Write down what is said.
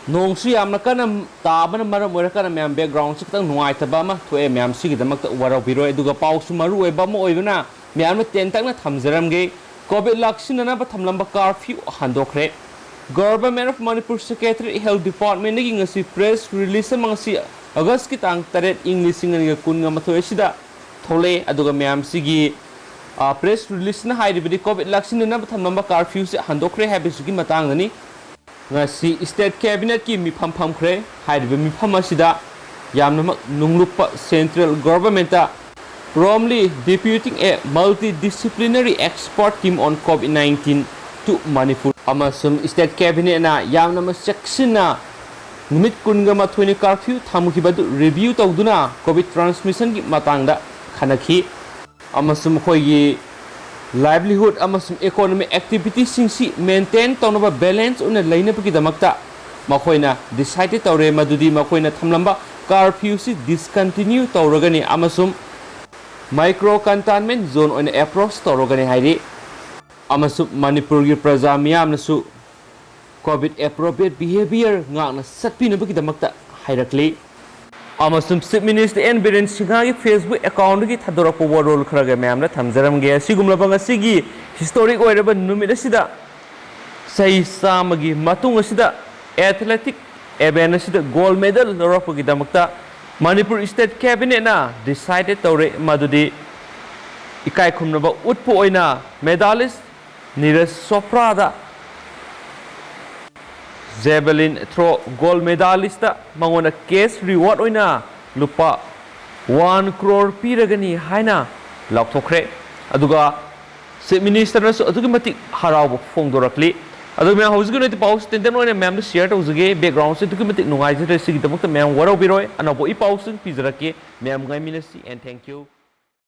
ꯅꯣꯡꯁꯨ ꯌꯥꯝꯅ ꯀꯟꯅ ꯇꯥꯕꯅ ꯃꯔꯝ ꯑꯣꯏꯔꯀꯥꯟꯗ ꯃꯌꯥꯝ ꯕꯦꯛꯒ꯭ꯔꯥꯎꯟꯁꯦ ꯈꯤꯇꯪ ꯅꯨꯡꯉꯥꯏꯇꯕ ꯑꯃ ꯊꯣꯛꯑꯦ ꯃꯌꯥꯝ ꯁꯤꯒꯤꯗꯃꯛꯇ ꯋꯥꯔꯧꯕꯤꯔꯣꯏ ꯑꯗꯨꯒ ꯄꯥꯎꯁꯨ ꯃꯔꯨ ꯑꯣꯏꯕ ꯑꯃ ꯑꯣꯏꯕꯅ ꯃꯌꯥꯝꯅ ꯇꯦꯟꯇꯛꯅ ꯊꯝꯖꯔꯝꯒꯦ ꯀꯣꯚꯤꯗ ꯂꯥꯛꯁꯤꯟꯅꯅꯕ ꯊꯝꯂꯝꯕ ꯀꯥꯔꯐ꯭ꯌꯨ ꯍꯟꯗꯣꯛꯈ꯭ꯔꯦ government of Manipur secretary health ꯗꯤꯄꯥꯔꯠꯃꯦꯟꯠꯇꯒꯤ ꯉꯁꯤ ꯄ꯭ꯔꯦꯁ ꯔꯤꯂꯤꯖ ꯑꯃ ꯉꯁꯤ ꯑꯒꯁꯠꯀꯤ ꯇꯥꯡ 8 ꯏꯪ 2018 ꯑꯁꯤꯗ ꯊꯣꯛꯂꯛꯑꯦ ꯑꯗꯨꯒ ꯃꯌꯥꯝꯁꯤꯒꯤ ꯄ꯭रेस रिलीजना हाइरिबदि कोविड लाक्सिननब थमलंबा कर्फ्यू से हंदोखरे हाइबसुगी मतांगनी ngasi state cabinet ki mifam phamkhre hairibe mifam asida yamna nunglupa central government ta promptly deputing a multidisciplinary expert team on COVID-19 to Manipur amasum state cabinet na yamna seksina numit kunga mathoni curfew thamkhibadu review tawduna covid transmission ki matangda khanakhi amasum khoigi livelihood amasum economic activities singsi maintain tawnaba balance una lainabagi damakta makoina decided tawre madudi makoina thamlamba curfew si discontinue tawragani amasum micro containment zone on approach tawragani hairi amasum manipur gi praja miyamnasu covid appropriate behavior ngakna satpinabagi damakta hairakli amasum chief minister n biren singha gi facebook account gi thadorako warol kharaga mayamna thamjaramge sigumlaba ngasigi historic oiraba numit asida sai samagi matung asida athletic event asida gold medal lorapagi damakta manipur state cabinet na decided tawre madudi ikai khumnaba utpu oina medalist Neeraj Chopra da javelin throw gold medalist mangona case reward oina lupa 1 crore piragani haina laukthokre aduga chief minister na adugi mati haraw fongdorakli adu me hausugi no pause tenten oina ma'am share tawjuge background se adugi mati nungai jare sigi damakta ma'am warau biroi anabo I pause pizarake ma'am ngai minasi and thank you.